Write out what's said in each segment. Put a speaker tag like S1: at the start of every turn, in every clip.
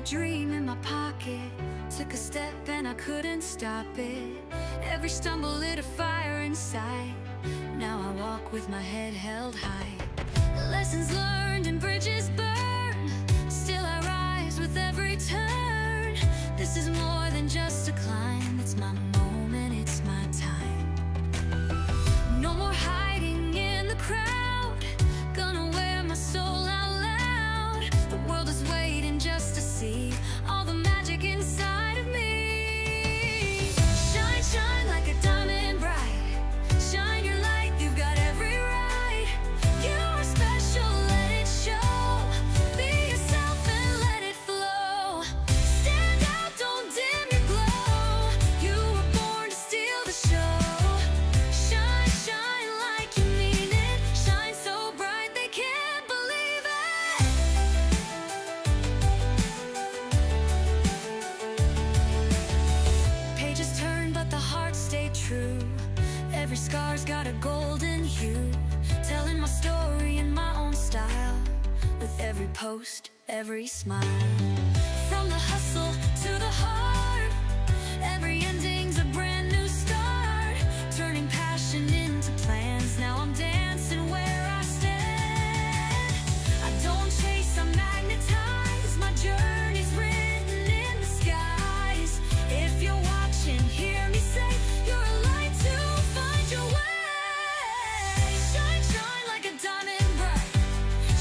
S1: dream in my pocket. Took a step and I couldn't stop it. Every stumble lit a fire inside. Now I walk with my head held high. Lessons learned and bridges burned. Still I rise with every turn. This is more than just a climb. It's my moment, it's my time. No more hiding in the crowd. Gonna wear my soul out loud. The world is waiting just to see all the magic inside of me. Shine, shine like a diamond bright. Shine your light, you've got every right. You are special, let it show. Be yourself and let it flow. Stand out, don't dim your glow. You were born to steal the show. Shine, shine like you mean it. Shine so bright they can't believe it. Pages turn but the heart stayed true. Every scar's got a golden hue. Telling my story in my own style. With every post, every smile. From the hustle to the heart. Every ending's a brand new start. Turning passion into plans. Now I'm dancing where I stand. I don't chase, I magnetize. My journey's written in the skies. If you're watching, hear me say, you're a light to find your way. Shine, shine like a diamond bright.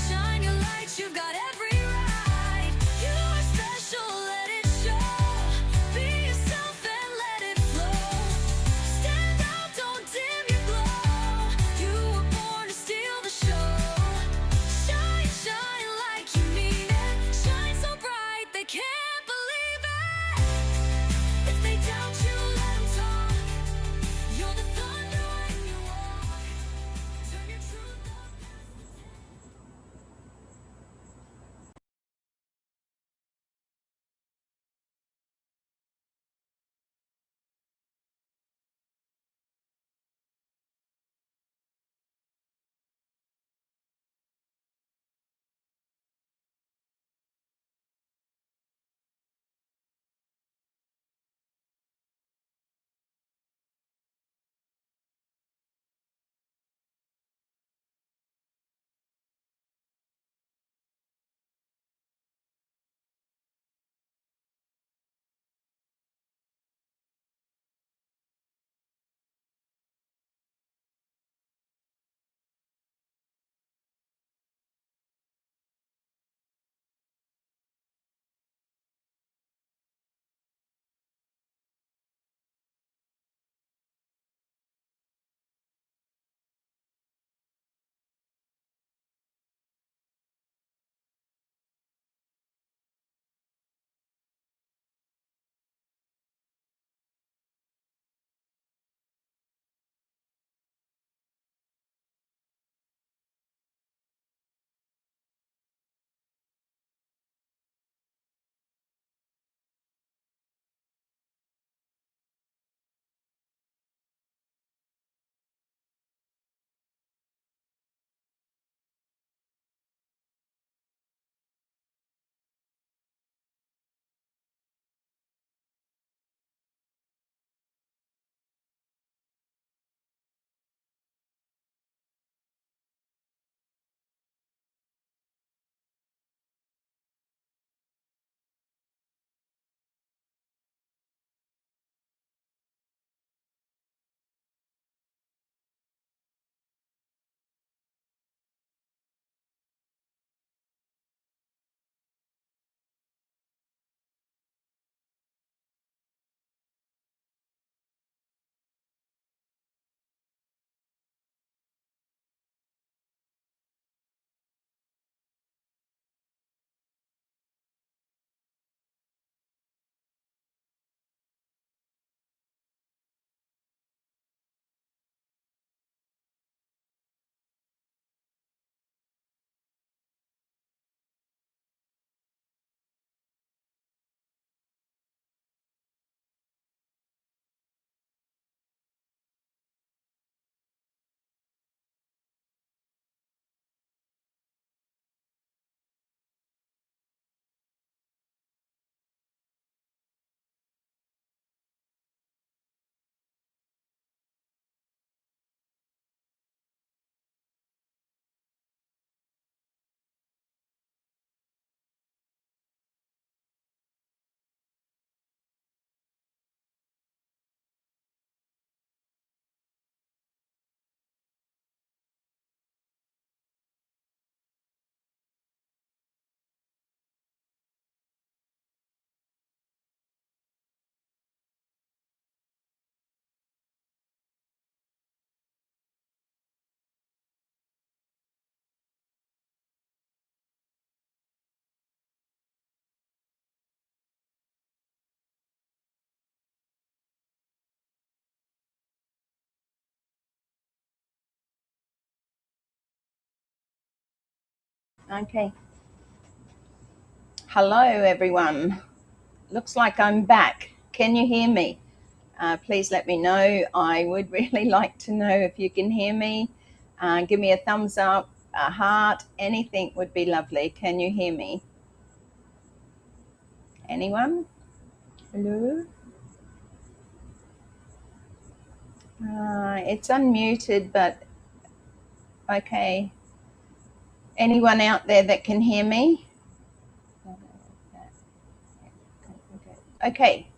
S1: Shine your light, you've got every right. You are special, let it show.
S2: Okay. Hello, everyone. Looks like I'm back. Can you hear me? Please let me know. I would really like to know if you can hear me. Give me a thumbs up, a heart, anything would be lovely. Can you hear me? Anyone? Hello? It's unmuted, but okay. Anyone out there that can hear me? Okay.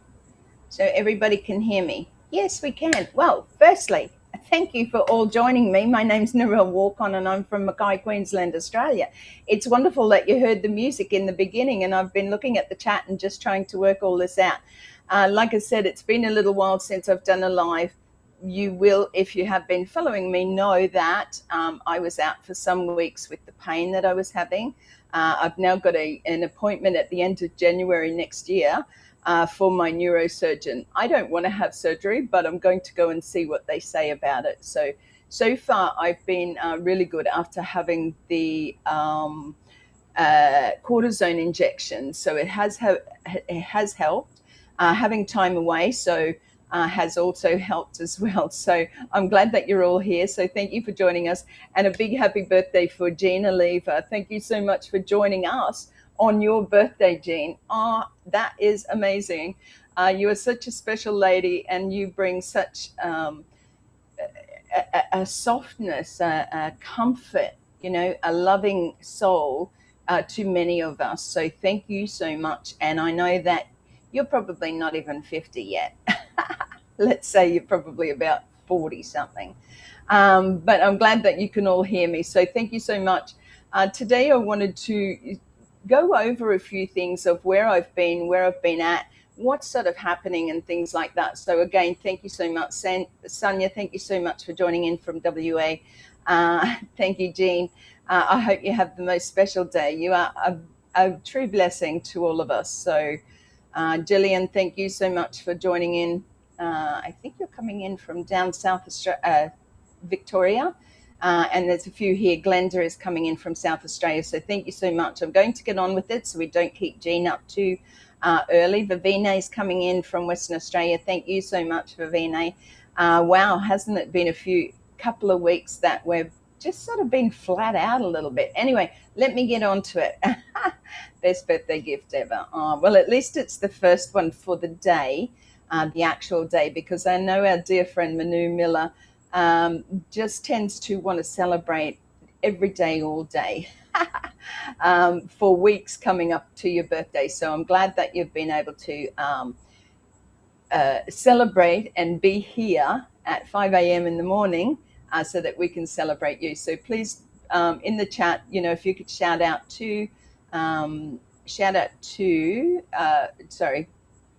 S2: So everybody can hear me. Yes, we can. Well, firstly, thank you for all joining me. My name's Narelle Warcon and I'm from Mackay, Queensland, Australia. It's wonderful that you heard the music in the beginning, and I've been looking at the chat and just trying to work all this out. Like I said, it's been a little while since I've done a live. You will, if you have been following me, know that I was out for some weeks with the pain that I was having. I've now got an appointment at the end of January next year for my neurosurgeon. I don't want to have surgery, but I'm going to go and see what they say about it. So far, I've been really good after having the cortisone injection. So it has helped. Having time away, has also helped as well. So I'm glad that you're all here. So thank you for joining us, and a big happy birthday for Jean Oliva. Thank you so much for joining us on your birthday, Jean. That is amazing. You are such a special lady, and you bring such a softness, a comfort, a loving soul to many of us. So thank you so much. And I know that you're probably not even 50 yet. Let's say you're probably about 40 something. But I'm glad that you can all hear me. So thank you so much. Today I wanted to go over a few things of where I've been at, what's sort of happening and things like that. So again, thank you so much. Sonia, thank you so much for joining in from WA. Thank you, Jean. I hope you have the most special day. You are a true blessing to all of us. So Gillian, thank you so much for joining in. I think you're coming in from down south Australia, Victoria. And there's a few here. Glenda is coming in from South Australia. So thank you so much. I'm going to get on with it so we don't keep Jean up too early. Vivina is coming in from Western Australia. Thank you so much, Vivina. Wow, hasn't it been a couple of weeks that we've just sort of been flat out a little bit. Anyway, let me get on to it. Best birthday gift ever. Well, at least it's the first one for the day, the actual day, because I know our dear friend Manu Miller just tends to want to celebrate every day, all day, for weeks coming up to your birthday. So I'm glad that you've been able to celebrate and be here at 5 a.m. in the morning so that we can celebrate you. So please, in the chat, if you could shout out to, sorry,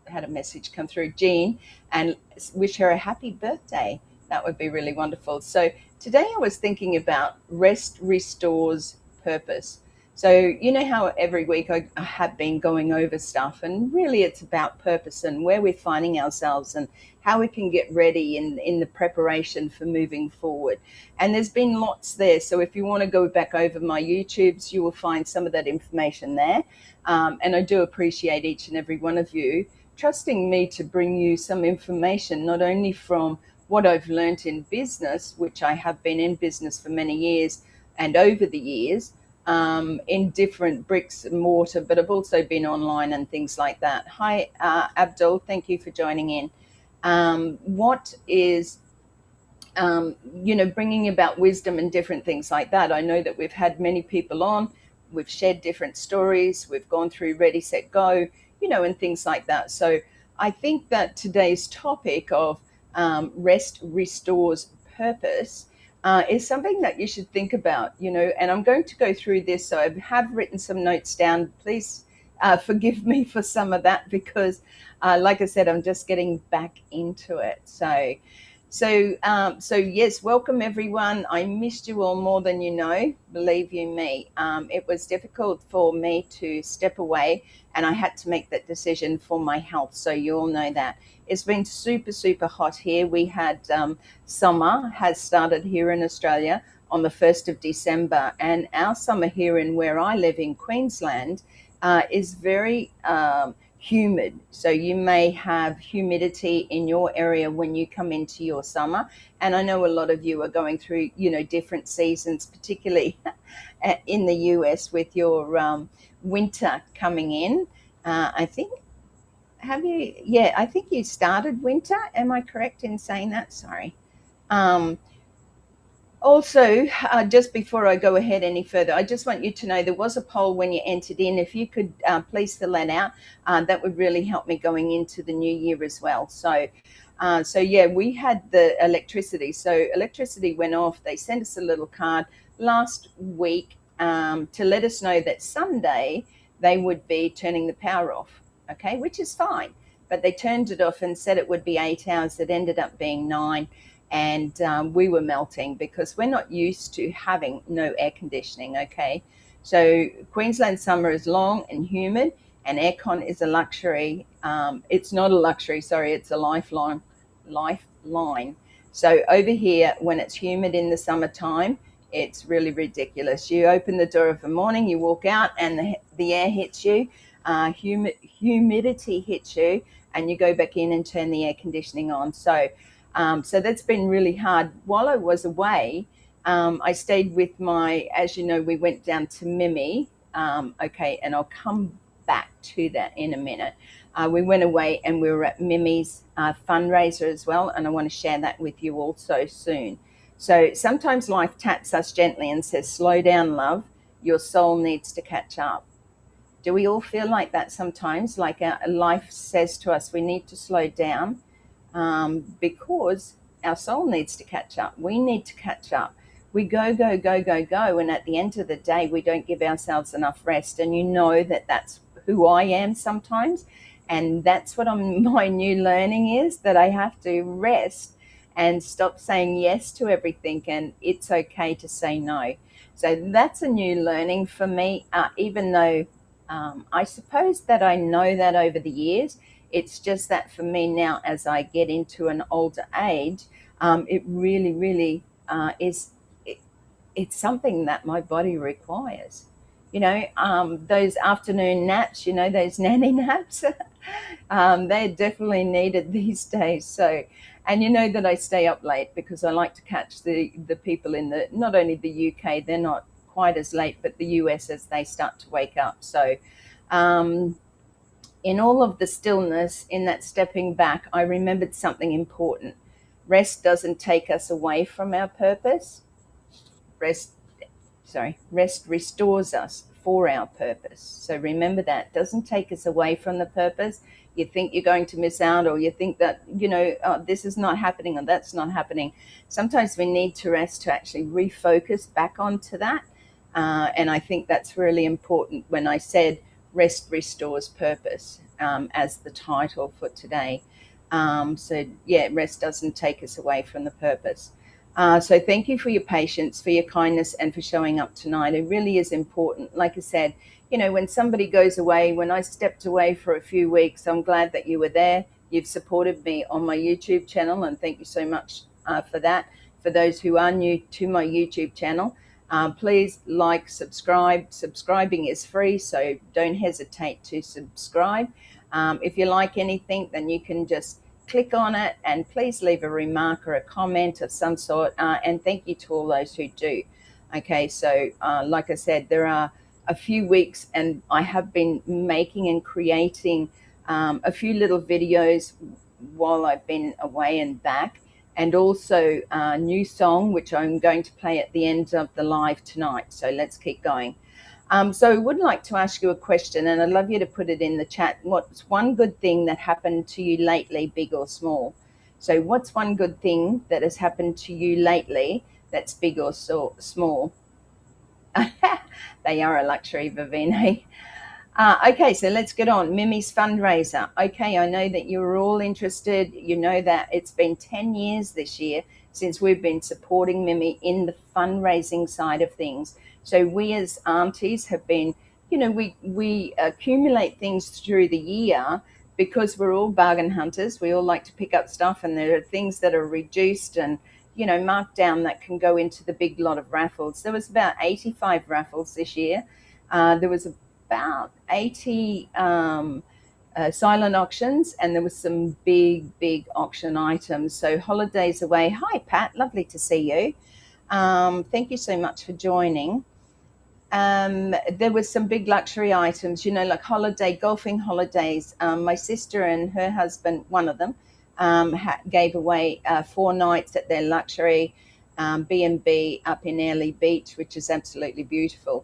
S2: I had a message come through, Jean, and wish her a happy birthday. That would be really wonderful. So today I was thinking about rest restores purpose. So you know how every week I have been going over stuff, and really it's about purpose and where we're finding ourselves and how we can get ready in the preparation for moving forward. And there's been lots there. So if you want to go back over my YouTubes, you will find some of that information there. And I do appreciate each and every one of you trusting me to bring you some information, not only from what I've learned in business, which I have been in business for many years and over the years, in different bricks and mortar, but I've also been online and things like that. Hi, Abdul, thank you for joining in. What is, bringing about wisdom and different things like that? I know that we've had many people on, we've shared different stories, we've gone through Ready, Set, Go, and things like that. So I think that today's topic of rest restores purpose is something that you should think about, and I'm going to go through this. So I have written some notes down. Please forgive me for some of that because, like I said, I'm just getting back into it. So yes, welcome everyone. I missed you all more than you know, believe you me. It was difficult for me to step away, and I had to make that decision for my health. So you all know that. It's been super, super hot here. We had summer has started here in Australia. on the 1st of December. And our summer here in where I live in Queensland is very humid. So you may have humidity in your area when you come into your summer. And I know a lot of you are going through, different seasons, particularly in the US with your winter coming in. I think, have you? Yeah, I think you started winter. Am I correct in saying that? Sorry. Um, Also, just before I go ahead any further, I just want you to know there was a poll when you entered in. If you could please fill that out, that would really help me going into the new year as well. So yeah, we had the electricity. So electricity went off. They sent us a little card last week to let us know that Sunday they would be turning the power off. Okay, which is fine. But they turned it off and said it would be 8 hours. It ended up being 9, and we were melting because we're not used to having no air conditioning. Okay, so Queensland summer is long and humid, and aircon is a luxury. It's not a luxury, sorry, it's a lifeline. So over here, when it's humid in the summertime, it's really ridiculous. You open the door of the morning, you walk out, and the air hits you, humidity hits you, and you go back in and turn the air conditioning on. So that's been really hard. While I was away, I stayed with as you know, we went down to Mimi. Okay, and I'll come back to that in a minute. We went away and we were at Mimi's fundraiser as well, and I want to share that with you also soon. So sometimes life taps us gently and says, slow down, love. Your soul needs to catch up. Do we all feel like that sometimes? Like our life says to us, we need to slow down because our soul needs to catch up. We need to catch up. We go, go, go, go, go. And at the end of the day, we don't give ourselves enough rest. And you know that that's who I am sometimes. And that's what my new learning is, that I have to rest and stop saying yes to everything. And it's okay to say no. So that's a new learning for me, even though I suppose that I know that over the years. It's just that for me now, as I get into an older age, it really, really is. It's something that my body requires. Those afternoon naps, those nanny naps, they're definitely needed these days. So, and you know that I stay up late because I like to catch the people in not only the UK, they're not quite as late, but the US as they start to wake up. So, in all of the stillness, in that stepping back, I remembered something important. Rest doesn't take us away from our purpose. Rest restores us for our purpose. So remember that. It doesn't take us away from the purpose. You think you're going to miss out, or you think that, this is not happening or that's not happening. Sometimes we need to rest to actually refocus back onto that. And I think that's really important when I said rest restores purpose, as the title for today. So yeah, rest doesn't take us away from the purpose. So thank you for your patience, for your kindness, and for showing up tonight. It really is important. Like I said, when somebody goes away, when I stepped away for a few weeks, I'm glad that you were there. You've supported me on my YouTube channel, and thank you so much for that. For those who are new to my YouTube channel, please like, subscribe. Subscribing is free, so don't hesitate to subscribe. If you like anything, then you can just click on it, and please leave a remark or a comment of some sort. And thank you to all those who do. Okay, so like I said, there are a few weeks, and I have been making and creating a few little videos while I've been away and back, and also a new song which I'm going to play at the end of the live tonight. So let's keep going. So I would like to ask you a question, and I'd love you to put it in the chat. What's one good thing that happened to you lately, big or small? So what's one good thing that has happened to you lately that's big or small? They are a luxury, Vivine. Okay, so let's get on. Mimi's fundraiser. Okay, I know that you're all interested. You know that it's been 10 years this year since we've been supporting Mimi in the fundraising side of things. So we as aunties have been, we accumulate things through the year because we're all bargain hunters. We all like to pick up stuff, and there are things that are reduced, and marked down that can go into the big lot of raffles. There was about 85 raffles this year. There was about 80 silent auctions, and there was some big auction items. So holidays away. Hi, Pat. Lovely to see you. Thank you so much for joining. There was some big luxury items, like golfing holidays. My sister and her husband, one of them, gave away 4 nights at their luxury B&B up in Airlie Beach, which is absolutely beautiful.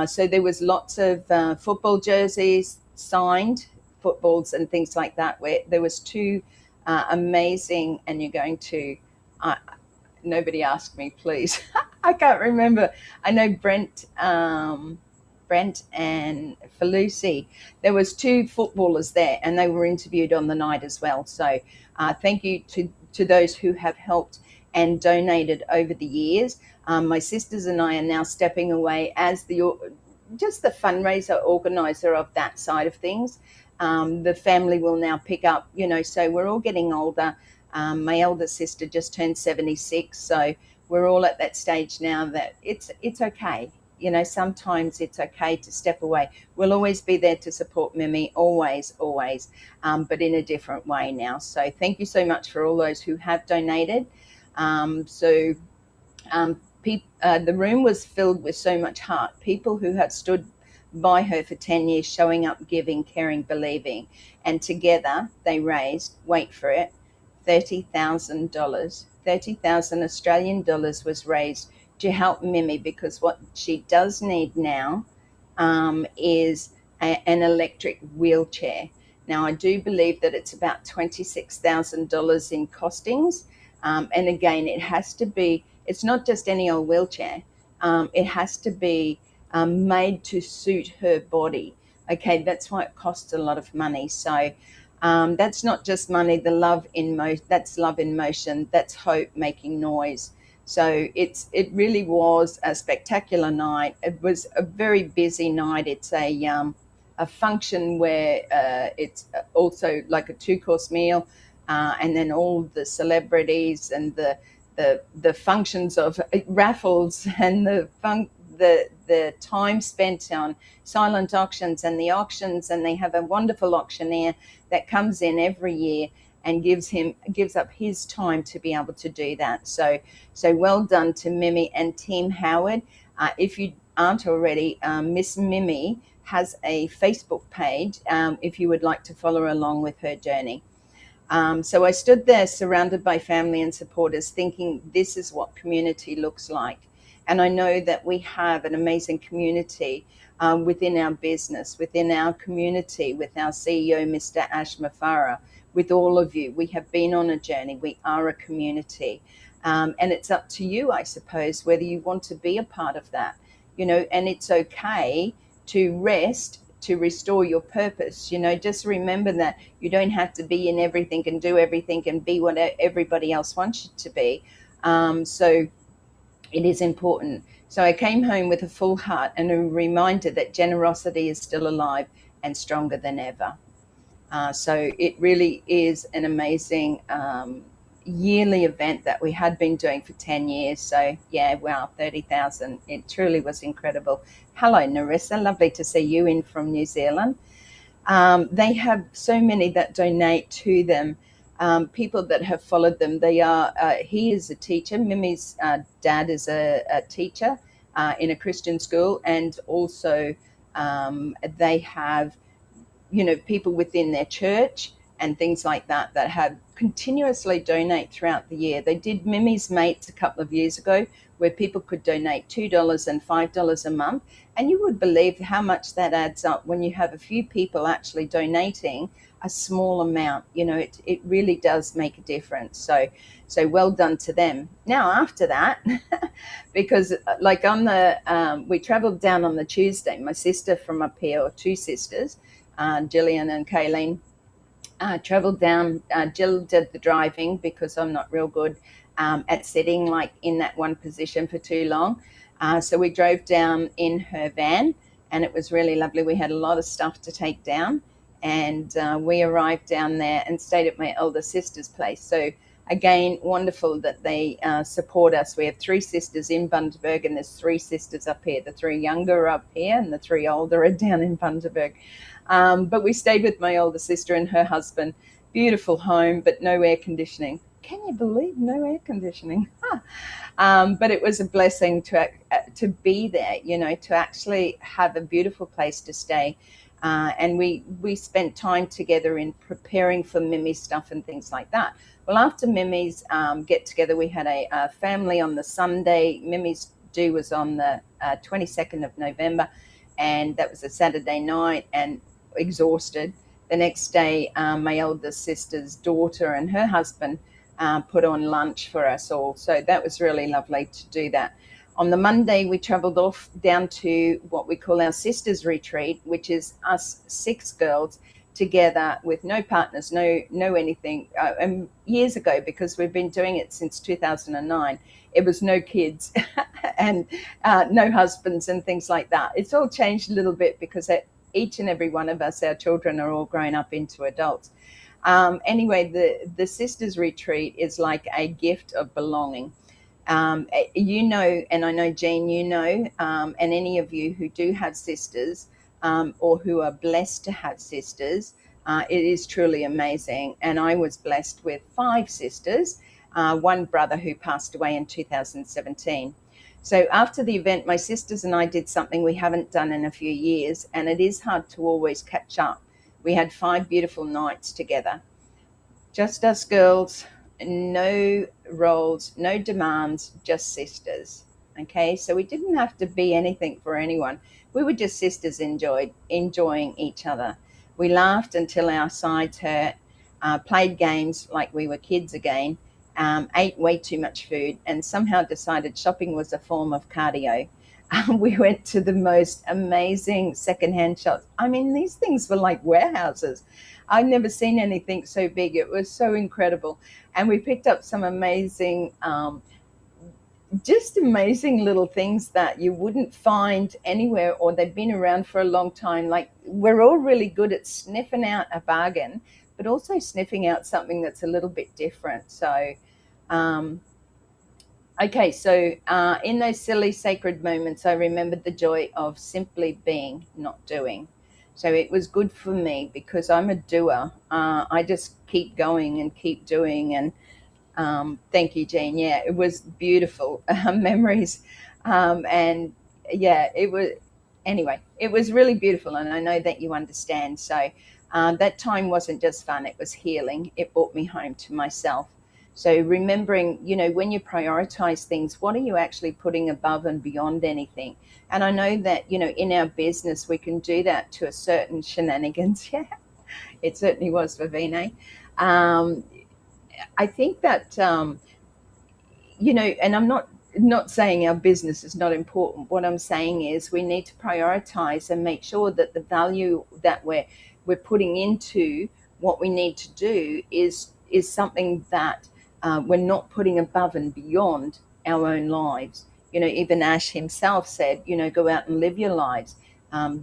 S2: So there was lots of football jerseys, signed footballs and things like that, where there was 2 amazing, and you're going to, nobody asked me, please. I can't remember. I know Brent and Felucci. There was 2 footballers there, and they were interviewed on the night as well. So thank you to those who have helped and donated over the years. My sisters and I are now stepping away as the fundraiser organizer of that side of things. The family will now pick up, so we're all getting older. My elder sister just turned 76, so we're all at that stage now that it's okay. Sometimes it's okay to step away. We'll always be there to support Mimi, always, but in a different way now. So thank you so much for all those who have donated. The room was filled with so much heart. People who have stood by her for 10 years, showing up, giving, caring, believing. And together they raised, wait for it, $30,000. 30,000 Australian dollars was raised to help Mimi, because what she does need now is an electric wheelchair. Now, I do believe that it's about $26,000 in costings. And again, it has to be, it's not just any old wheelchair. It has to be made to suit her body. Okay, that's why it costs a lot of money. So that's not just money. The love in that's love in motion. That's hope making noise. So it really was a spectacular night. It was a very busy night. It's a function where it's also like a 2-course meal, and then all the celebrities and the functions of raffles and the time spent on silent auctions and the auctions, and they have a wonderful auctioneer that comes in every year and gives up his time to be able to do that. So well done to Mimi and Team Howard. If you aren't already, Miss Mimi has a Facebook page if you would like to follow along with her journey. So I stood there surrounded by family and supporters, thinking this is what community looks like. And I know that we have an amazing community within our business, within our community, with our CEO, Mr. Ash Mafara, with all of you. We have been on a journey. We are a community. And it's up to you, I suppose, whether you want to be a part of that, and it's okay to rest, to restore your purpose. Just remember that you don't have to be in everything and do everything and be what everybody else wants you to be. So it is important. So I came home with a full heart and a reminder that generosity is still alive and stronger than ever. So it really is an amazing yearly event that we had been doing for 10 years. So yeah, wow, 30,000. It truly was incredible. Hello, Narissa. Lovely to see you in from New Zealand. They have so many that donate to them. People that have followed them. He is a teacher. Mimi's dad is a teacher in a Christian school, and also they have, people within their church and things like that have continuously donate throughout the year. They did Mimi's Mates a couple of years ago, where people could donate $2 and $5 a month, and you would believe how much that adds up when you have a few people actually donating a small amount. It really does make a difference. So well done to them. Now after that, because like we traveled down on the Tuesday, my sister from up here, or 2 sisters, Gillian and Kayleen, traveled down. Jill did the driving because I'm not real good at sitting like in that one position for too long. So we drove down in her van, and it was really lovely. We had a lot of stuff to take down, and we arrived down there and stayed at my elder sister's place. So again, wonderful that they support us. We have 3 sisters in Bundaberg, and there's 3 sisters up here. The 3 younger are up here, and the 3 older are down in Bundaberg. But we stayed with my older sister and her husband. Beautiful home, but no air conditioning. Can you believe no air conditioning? But it was a blessing to be there, to actually have a beautiful place to stay. And we spent time together in preparing for Mimi's stuff and things like that. Well, after Mimi's get together, we had a family on the Sunday. Mimi's due was on the 22nd of November, and that was a Saturday night, and exhausted. The next day, my eldest sister's daughter and her husband put on lunch for us all. So that was really lovely to do that. On the Monday, we travelled off down to what we call our sisters retreat, which is us 6 girls together with no partners, no anything. And years ago, because we've been doing it since 2009, it was no kids and no husbands and things like that. It's all changed a little bit because each and every one of us, our children are all grown up into adults. Anyway, the sisters retreat is like a gift of belonging. And I know, Jean, and any of you who do have sisters or who are blessed to have sisters, it is truly amazing. And I was blessed with 5 sisters, 1 brother who passed away in 2017. So after the event, my sisters and I did something we haven't done in a few years, and it is hard to always catch up. We had 5 beautiful nights together. Just us girls, no roles, no demands, just sisters. Okay, so we didn't have to be anything for anyone. We were just sisters enjoying each other. We laughed until our sides hurt, played games like we were kids again, ate way too much food, and somehow decided shopping was a form of cardio. We went to the most amazing secondhand shops. I mean, these things were like warehouses. I've never seen anything so big. It was so incredible. And we picked up some amazing, just amazing little things that you wouldn't find anywhere, or they've been around for a long time. Like, we're all really good at sniffing out a bargain, but also sniffing out something that's a little bit different. So, okay, so in those silly sacred moments, I remembered the joy of simply being, not doing. So it was good for me because I'm a doer. I just keep going and keep doing. And thank you, Jean. Yeah, it was beautiful memories. And yeah, it was really beautiful. And I know that you understand. So that time wasn't just fun, it was healing. It brought me home to myself. So remembering, when you prioritize things, what are you actually putting above and beyond anything? And I know that, in our business, we can do that to a certain shenanigans. Yeah, it certainly was for Vinay. I think that, and I'm not saying our business is not important. What I'm saying is we need to prioritize and make sure that the value that we're putting into what we need to do is something that we're not putting above and beyond our own lives. Even Ash himself said, go out and live your lives.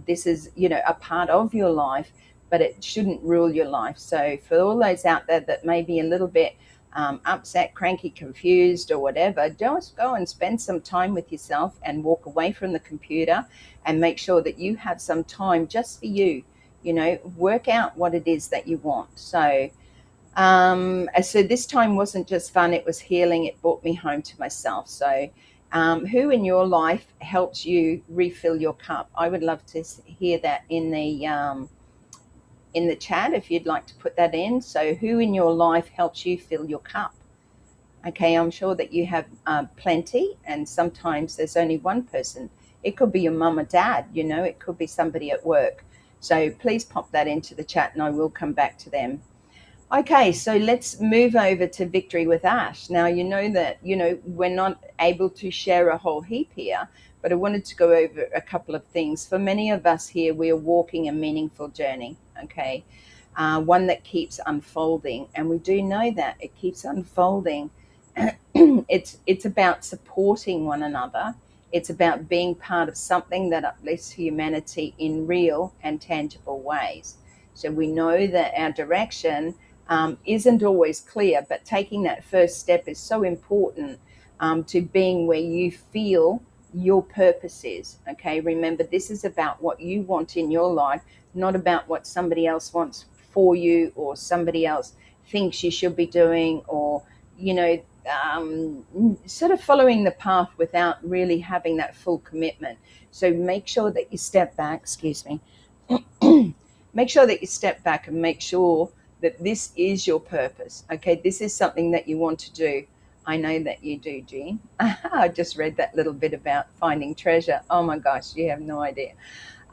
S2: This is, a part of your life, but it shouldn't rule your life. So for all those out there that may be a little bit upset, cranky, confused, or whatever, just go and spend some time with yourself and walk away from the computer and make sure that you have some time just for you. Work out what it is that you want. So this time wasn't just fun, it was healing. It brought me home to myself. So who in your life helps you refill your cup? I would love to hear that in the chat, if you'd like to put that in. So who in your life helps you fill your cup? Okay, I'm sure that you have plenty, and sometimes there's only one person. It could be your mum or dad, it could be somebody at work. So please pop that into the chat and I will come back to them. Okay, so let's move over to Victory with Ash. Now, you know that, we're not able to share a whole heap here, but I wanted to go over a couple of things. For many of us here, we are walking a meaningful journey, okay? One that keeps unfolding, and we do know that it keeps unfolding. It's about supporting one another. It's about being part of something that uplifts humanity in real and tangible ways. So we know that our direction isn't always clear, but taking that first step is so important to being where you feel your purpose is. Okay, remember, this is about what you want in your life, not about what somebody else wants for you, or somebody else thinks you should be doing, or you know sort of following the path without really having that full commitment. So make sure that you step back, excuse me, make sure that you step back and make sure that this is your purpose. Okay, this is something that you want to do. I know that you do, Jean. I just read that little bit about finding treasure. Oh my gosh, you have no idea.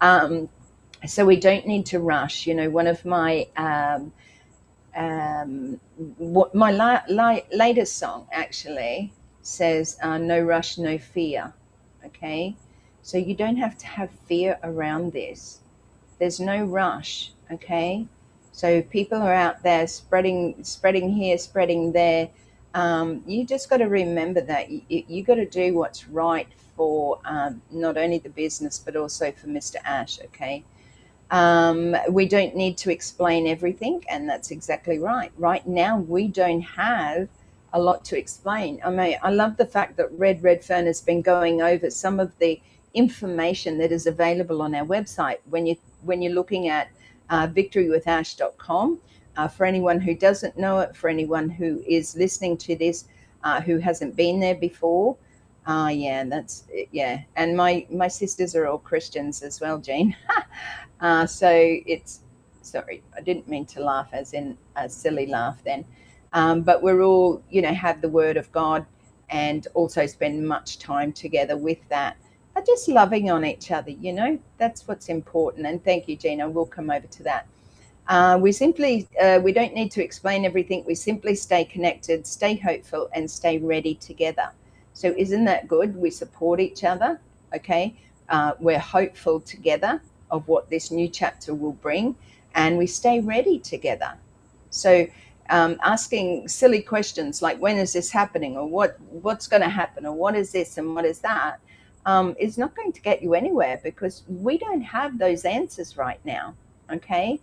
S2: Um, so we don't need to rush. One of my what my latest song actually says, no rush, no fear. Okay, so you don't have to have fear around this. There's no rush. Okay, so people are out there spreading here, spreading there. You just got to remember that you got to do what's right for not only the business but also for Mr. Ash. Okay, we don't need to explain everything, and that's exactly right. Right now, we don't have a lot to explain. I mean, I love the fact that Redfern has been going over some of the information that is available on our website. When you're looking at victorywithash.com, for anyone who doesn't know it, for anyone who is listening to this who hasn't been there before, yeah, that's yeah. And my sisters are all Christians as well, Jean. So it's, sorry, I didn't mean to laugh as in a silly laugh then. But we're all, have the word of God and also spend much time together with that. Just loving on each other, that's what's important. And thank you, Gina. We'll come over to that. We don't need to explain everything. We simply stay connected, stay hopeful, and stay ready together. So isn't that good? We support each other, okay? We're hopeful together of what this new chapter will bring, and we stay ready together. So asking silly questions like, when is this happening, or what's going to happen, or what is this and what is that, is not going to get you anywhere, because we don't have those answers right now, okay?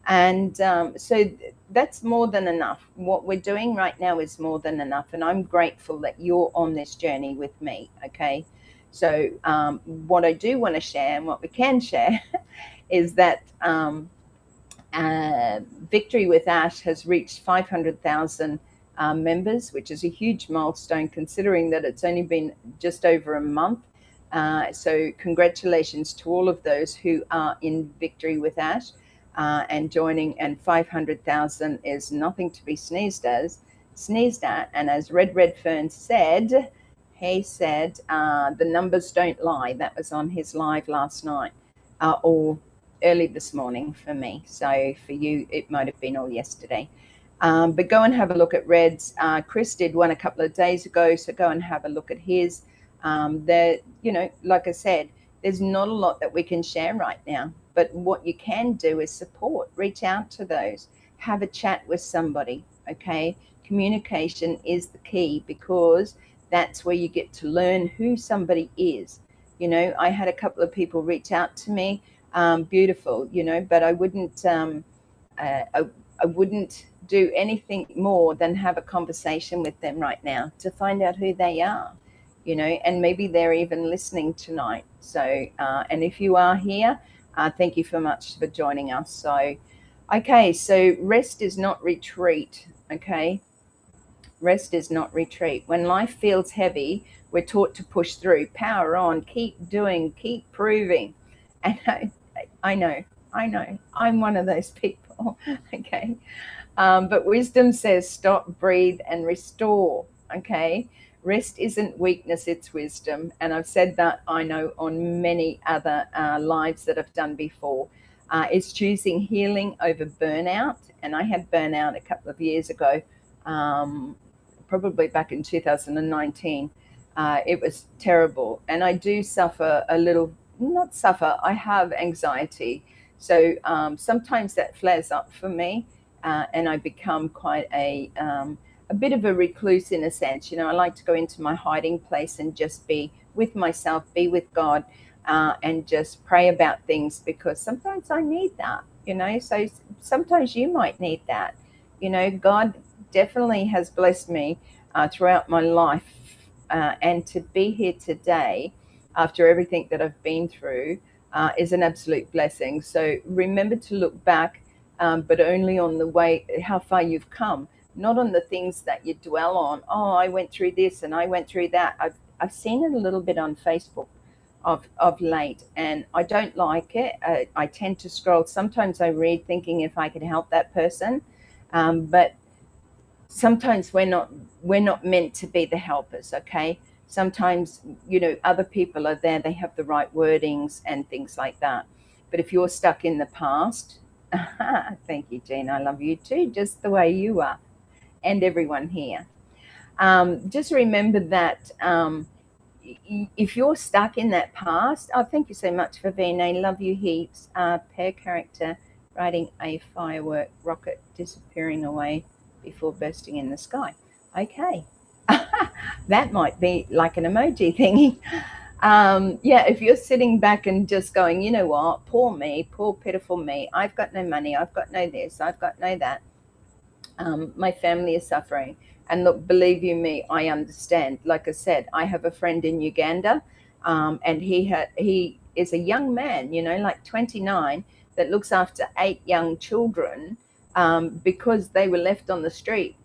S2: And so that's more than enough. What we're doing right now is more than enough, and I'm grateful that you're on this journey with me, okay? So what I do want to share, and what we can share, is that Victory with Ash has reached 500,000 members, which is a huge milestone considering that it's only been just over a month. So congratulations to all of those who are in Victory with Ash and joining. And 500,000 is nothing to be sneezed at. And as Redfern said, he said, the numbers don't lie. That was on his live last night, or early this morning for me. So for you, it might have been all yesterday. But go and have a look at Red's. Chris did one a couple of days ago, so go and have a look at his. Like I said, there's not a lot that we can share right now. But what you can do is support. Reach out to those. Have a chat with somebody, okay? Communication is the key, because that's where you get to learn who somebody is. I had a couple of people reach out to me, beautiful, but I wouldn't I wouldn't do anything more than have a conversation with them right now to find out who they are, and maybe they're even listening tonight. So, and if you are here, thank you so much for joining us. So, okay, so rest is not retreat, okay? Rest is not retreat. When life feels heavy, we're taught to push through, power on, keep doing, keep proving. And I know, I'm one of those people, okay? But wisdom says stop, breathe, and restore, okay? Rest isn't weakness, it's wisdom. And I've said that, I know, on many other lives that I've done before. It's choosing healing over burnout. And I had burnout a couple of years ago, probably back in 2019. It was terrible. And I do suffer a little, not suffer, I have anxiety. So sometimes that flares up for me, and I become quite a bit of a recluse in a sense. I like to go into my hiding place and just be with myself, be with God, and just pray about things, because sometimes I need that, So sometimes you might need that. God definitely has blessed me throughout my life, and to be here today after everything that I've been through is an absolute blessing. So remember to look back, but only on the way, how far you've come, not on the things that you dwell on. Oh, I went through this and I went through that. I've seen it a little bit on Facebook of late, and I don't like it. I tend to scroll. Sometimes I read thinking if I could help that person, but sometimes we're not meant to be the helpers. Okay, sometimes other people are there, they have the right wordings and things like that, but if you're stuck in the past, thank you, Jean, I love you too, just the way you are, and everyone here. Just remember that if you're stuck in that past, oh, thank you so much for being a love you heaps. Pair character riding a firework rocket disappearing away before bursting in the sky. Okay, that might be like an emoji thingy. Yeah, if you're sitting back and just going, you know what, poor me, poor pitiful me, I've got no money, I've got no this, I've got no that, my family is suffering. And look, believe you me, I understand. Like I said, I have a friend in Uganda, and he is a young man, like 29, that looks after 8 young children, because they were left on the street.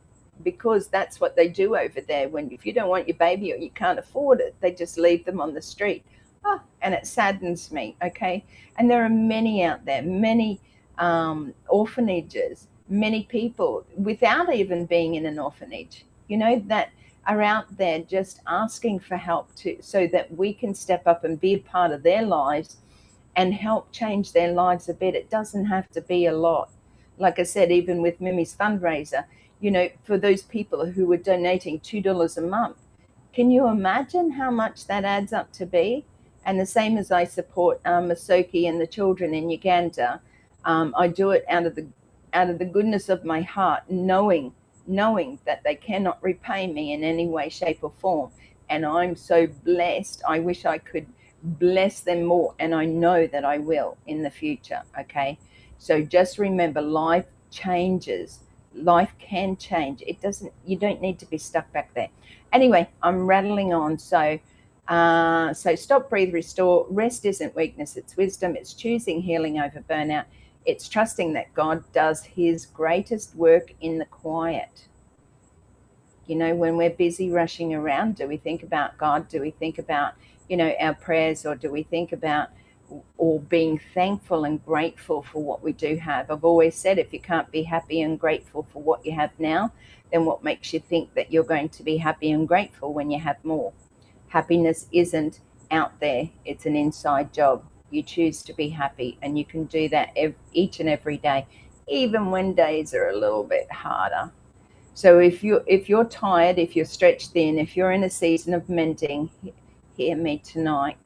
S2: Because that's what they do over there. When if you don't want your baby or you can't afford it, they just leave them on the street. And it saddens me. Okay, and there are many out there, many orphanages, many people without even being in an orphanage, that are out there just asking for help so that we can step up and be a part of their lives and help change their lives a bit. It doesn't have to be a lot. Like I said, even with Mimi's fundraiser, for those people who were donating $2 a month, can you imagine how much that adds up to be? And the same as I support Masoki and the children in Uganda, I do it out of the goodness of my heart, knowing that they cannot repay me in any way, shape, or form. And I'm so blessed. I wish I could bless them more, and I know that I will in the future. Okay, so just remember, life changes. Life can change. You don't need to be stuck back there. Anyway, I'm rattling on. So stop, breathe, restore. Rest isn't weakness, it's wisdom. It's choosing healing over burnout. It's trusting that God does his greatest work in the quiet. When we're busy rushing around, do we think about God? Do we think about, our prayers, or do we think about or being thankful and grateful for what we do have? I've always said, if you can't be happy and grateful for what you have now, then what makes you think that you're going to be happy and grateful when you have more? Happiness isn't out there, it's an inside job. You choose to be happy, and you can do that each and every day, even when days are a little bit harder. So if you're tired, if you're stretched thin, if you're in a season of mending, hear me tonight.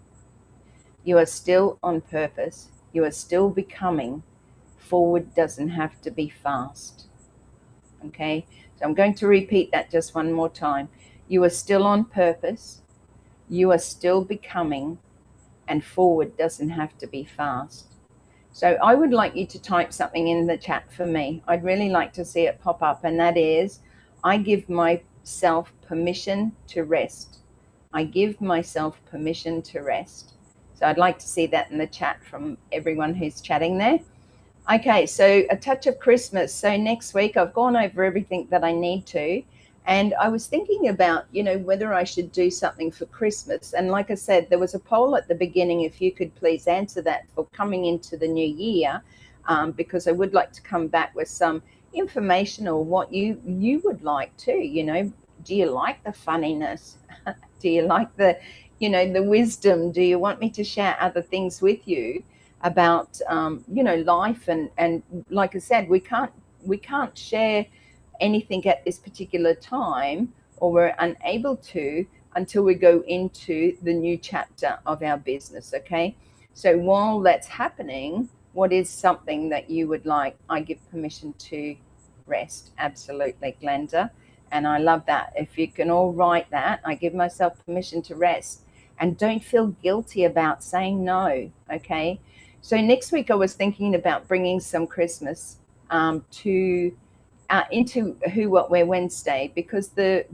S2: You are still on purpose. You are still becoming. Forward doesn't have to be fast. Okay? So I'm going to repeat that just one more time. You are still on purpose. You are still becoming. And forward doesn't have to be fast. So I would like you to type something in the chat for me. I'd really like to see it pop up. And that is, I give myself permission to rest. I give myself permission to rest. So I'd like to see that in the chat from everyone who's chatting there. Okay, so a touch of Christmas. So next week I've gone over everything that I need to. And I was thinking about, whether I should do something for Christmas. And like I said, there was a poll at the beginning, if you could please answer that for coming into the new year, because I would like to come back with some information or what you would like to, do you like the funniness? Do you like the wisdom? Do you want me to share other things with you about, life? And like I said, we can't share anything at this particular time, or we're unable to, until we go into the new chapter of our business. Okay, so while that's happening, what is something that you would like? I give permission to rest. Absolutely, Glenda. And I love that. If you can all write that, I give myself permission to rest. And don't feel guilty about saying no. Okay, so next week I was thinking about bringing some Christmas to into Who, What, Where Wednesday, because the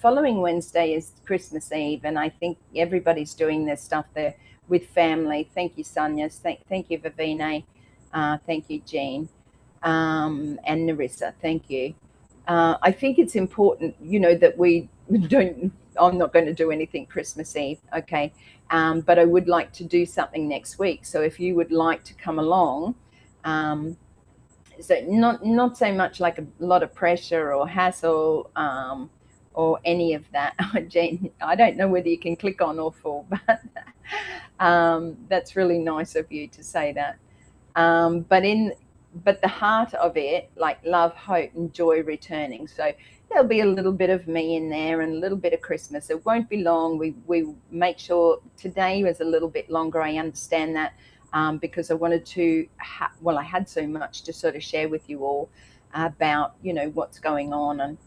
S2: following Wednesday is Christmas Eve, and I think everybody's doing their stuff there with family. Thank you, Sonia. Thank you, Vivine. Thank you, Jean, and Narissa. Thank you. I think it's important, that we don't. I'm not going to do anything Christmas Eve, okay? But I would like to do something next week. So if you would like to come along, so not so much like a lot of pressure or hassle, or any of that. Jane, I don't know whether you can click on or for, but that's really nice of you to say that. But the heart of it, like love, hope, and joy returning. So there'll be a little bit of me in there and a little bit of Christmas. It won't be long. We make sure today was a little bit longer. I understand that, because I wanted to, I had so much to sort of share with you all about, what's going on, and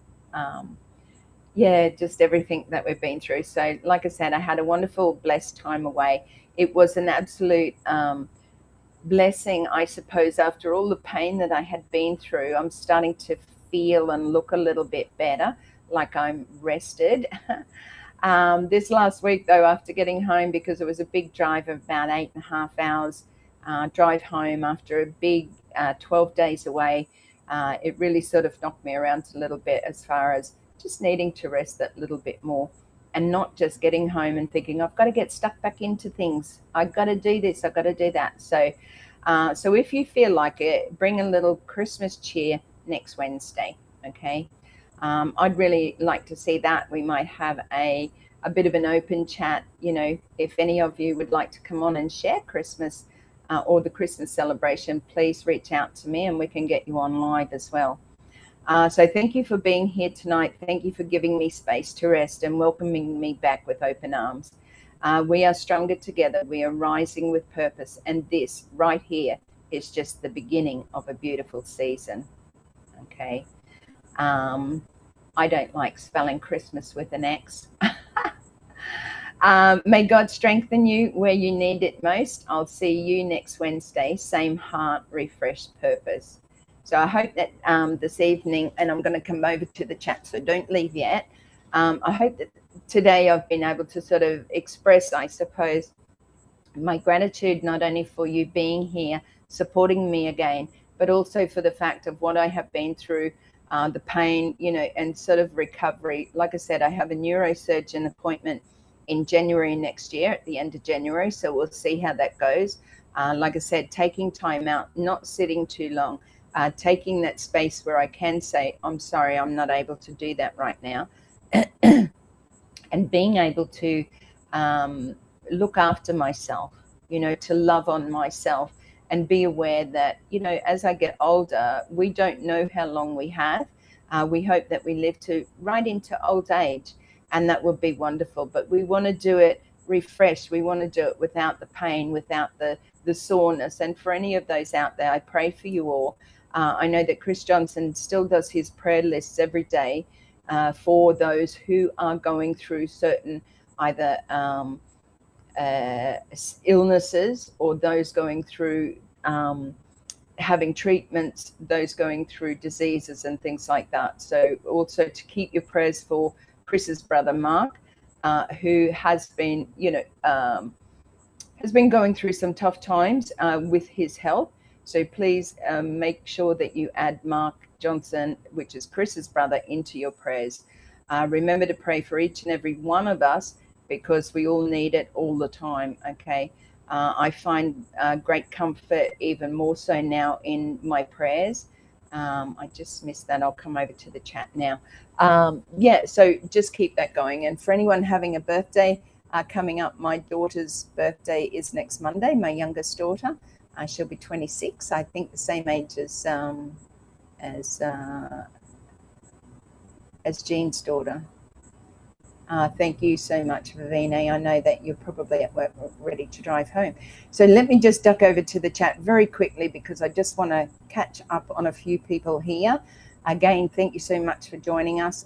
S2: just everything that we've been through. So like I said, I had a wonderful, blessed time away. It was an absolute blessing, I suppose. After all the pain that I had been through, I'm starting to feel and look a little bit better, like I'm rested. This last week, though, after getting home, because it was a big drive of about 8.5 hours drive home after a big 12 days away, it really sort of knocked me around a little bit, as far as just needing to rest that little bit more, and not just getting home and thinking, I've got to get stuck back into things. I've got to do this, I've got to do that. So if you feel like it, bring a little Christmas cheer next Wednesday, okay? I'd really like to see that. We might have a bit of an open chat, if any of you would like to come on and share Christmas or the Christmas celebration, please reach out to me and we can get you on live as well. So thank you for being here tonight. Thank you for giving me space to rest and welcoming me back with open arms. We are stronger together. We are rising with purpose. And this right here is just the beginning of a beautiful season. Okay. I don't like spelling Christmas with an X. May God strengthen you where you need it most. I'll see you next Wednesday. Same heart, refreshed purpose. So I hope that this evening, and I'm going to come over to the chat, so don't leave yet. I hope that today I've been able to sort of express, I suppose, my gratitude, not only for you being here, supporting me again, but also for the fact of what I have been through, the pain, and sort of recovery. Like I said, I have a neurosurgeon appointment in January next year, at the end of January. So we'll see how that goes. Like I said, taking time out, not sitting too long, taking that space where I can say, I'm sorry, I'm not able to do that right now. And being able to look after myself, to love on myself, and be aware that, as I get older, we don't know how long we have. We hope that we live to right into old age, and that would be wonderful. But we want to do it refreshed. We want to do it without the pain, without the soreness. And for any of those out there, I pray for you all. I know that Chris Johnson still does his prayer lists every day for those who are going through certain either illnesses, or those going through having treatments, those going through diseases and things like that. So also to keep your prayers for Chris's brother Mark, who has been, has been going through some tough times with his health. So please make sure that you add Mark Johnson, which is Chris's brother, into your prayers. Remember to pray for each and every one of us, because we all need it all the time, okay? I find great comfort, even more so now, in my prayers. I just missed that. I'll come over to the chat now. So just keep that going. And for anyone having a birthday coming up, my daughter's birthday is next Monday, my youngest daughter. She'll be 26, I think the same age as Jean's daughter. Thank you so much, Vivine. I know that you're probably at work ready to drive home. So let me just duck over to the chat very quickly, because I just want to catch up on a few people here. Again, thank you so much for joining us.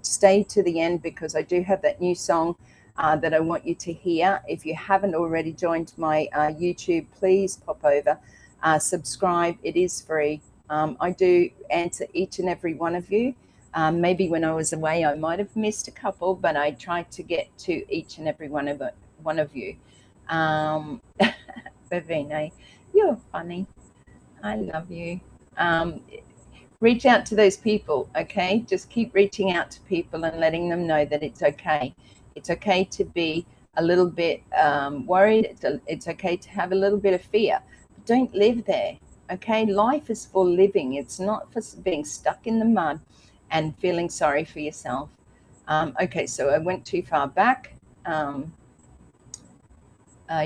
S2: Stay to the end, because I do have that new song that I want you to hear. If you haven't already joined my YouTube, please pop over, subscribe. It is free. I do answer each and every one of you. Maybe when I was away, I might have missed a couple, but I tried to get to each and every one of you. Um, Vivine, you're funny. I love you. Um, Reach out to those people, okay? Just keep reaching out to people and letting them know that it's okay. It's okay to be a little bit worried. It's okay to have a little bit of fear. But don't live there, okay? Life is for living. It's not for being stuck in the mud and feeling sorry for yourself. Okay, so I went too far back.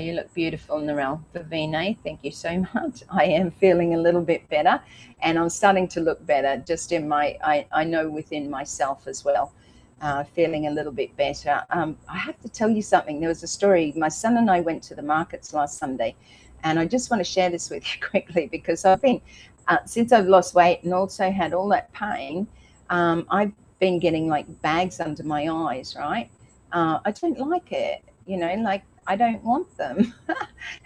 S2: You look beautiful, Narelle. Vivine, thank you so much. I am feeling a little bit better, and I'm starting to look better just in I know within myself as well, feeling a little bit better. I have to tell you something. There was a story. My son and I went to the markets last Sunday, and I just want to share this with you quickly because I've been, since I've lost weight and also had all that pain, I've been getting like bags under my eyes, right? I don't like it, like I don't want them.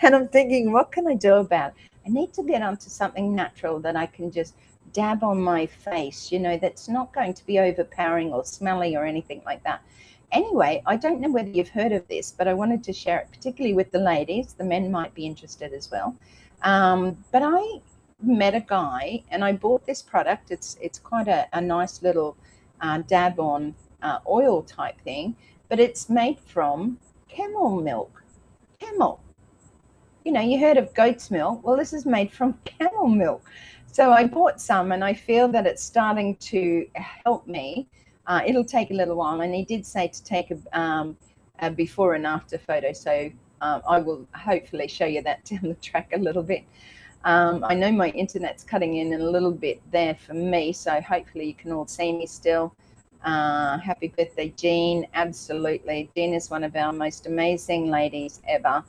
S2: And I'm thinking, what can I do about it? I need to get onto something natural that I can just dab on my face, that's not going to be overpowering or smelly or anything like that. Anyway, I don't know whether you've heard of this, but I wanted to share it, particularly with the ladies. The men might be interested as well. But I met a guy and I bought this product. It's quite a nice little dab on oil type thing, but it's made from camel milk. Camel. You heard of goat's milk. Well, this is made from camel milk. So I bought some and I feel that it's starting to help me. It'll take a little while. And he did say to take a before and after photo. So I will hopefully show you that down the track a little bit. I know my internet's cutting in a little bit there for me. So hopefully you can all see me still. Happy birthday, Jean. Absolutely. Jean is one of our most amazing ladies ever.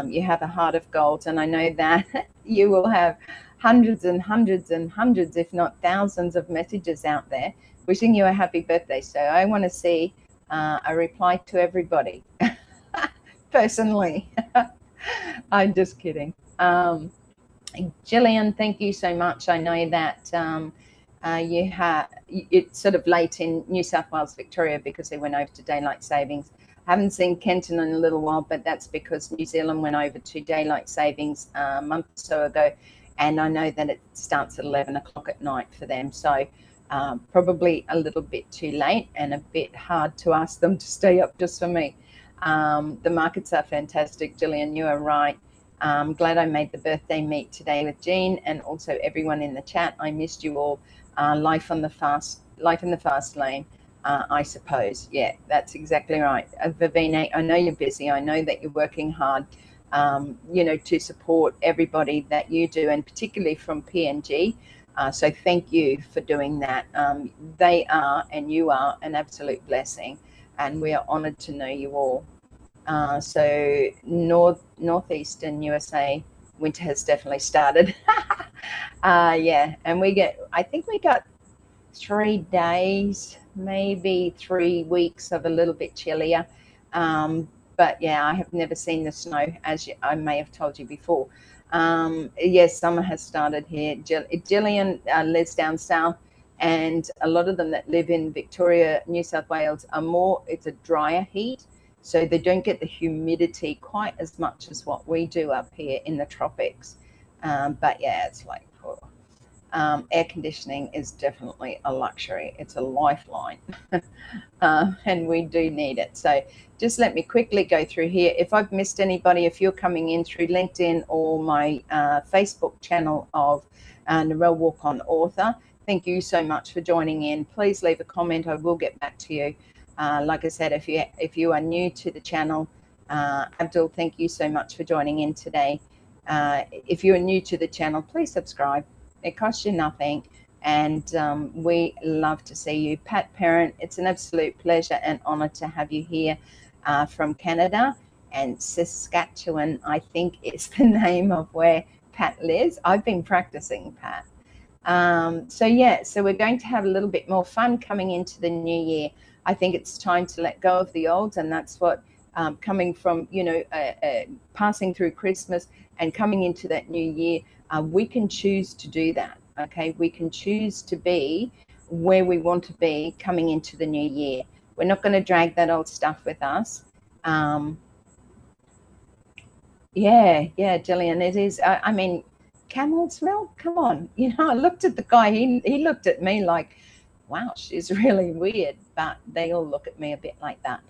S2: You have a heart of gold, and I know that you will have hundreds and hundreds and hundreds, if not thousands, of messages out there wishing you a happy birthday. So I want to see a reply to everybody personally. I'm just kidding. Gillian, thank you so much. I know that it's sort of late in New South Wales, Victoria, because they went over to daylight savings. I haven't seen Kenton in a little while, but that's because New Zealand went over to daylight savings a month or so ago, and I know that it starts at 11 o'clock at night for them. So probably a little bit too late and a bit hard to ask them to stay up just for me. The markets are fantastic, Gillian, you are right. I'm glad I made the birthday meet today with Jean and also everyone in the chat. I missed you all. Life in the fast lane, I suppose. Yeah, that's exactly right. Vivine, I know you're busy. I know that you're working hard, to support everybody that you do, and particularly from PNG. So thank you for doing that. They are, and you are, an absolute blessing, and we are honored to know you all. So northeastern USA, winter has definitely started. Yeah, and I think we got 3 days, maybe 3 weeks of a little bit chillier. But yeah, I have never seen the snow, as I may have told you before. Yes, summer has started here. Gillian lives down south, and a lot of them that live in Victoria, New South Wales, it's a drier heat. So they don't get the humidity quite as much as what we do up here in the tropics. But yeah, it's like, air conditioning is definitely a luxury. It's a lifeline. And we do need it. So just let me quickly go through here. If I've missed anybody, if you're coming in through LinkedIn or my Facebook channel of Narelle Warcon author, thank you so much for joining in. Please leave a comment. I will get back to you. Like I said, if you are new to the channel, Abdul, thank you so much for joining in today. If you are new to the channel, please subscribe. It costs you nothing, and we love to see you. Pat Parent, it's an absolute pleasure and honor to have you here from Canada, and Saskatchewan, I think, is the name of where Pat lives. I've been practicing, Pat. So we're going to have a little bit more fun coming into the new year. I think it's time to let go of the old, and that's what coming from, passing through Christmas and coming into that new year, we can choose to do that. Okay, we can choose to be where we want to be coming into the new year. We're not going to drag that old stuff with us. Yeah, Gillian, it is. I mean, camel's milk. Come on, I looked at the guy. He looked at me like, "Wow, she's really weird." But they all look at me a bit like that.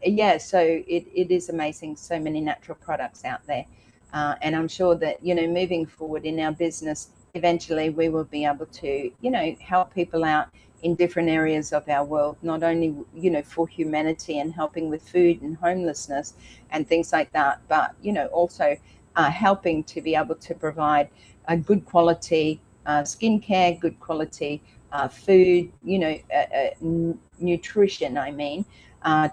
S2: Yeah, so it is amazing. So many natural products out there, and I'm sure that moving forward in our business, eventually we will be able to help people out in different areas of our world, not only for humanity and helping with food and homelessness and things like that, but also helping to be able to provide a good quality skincare, good quality food, nutrition, I mean,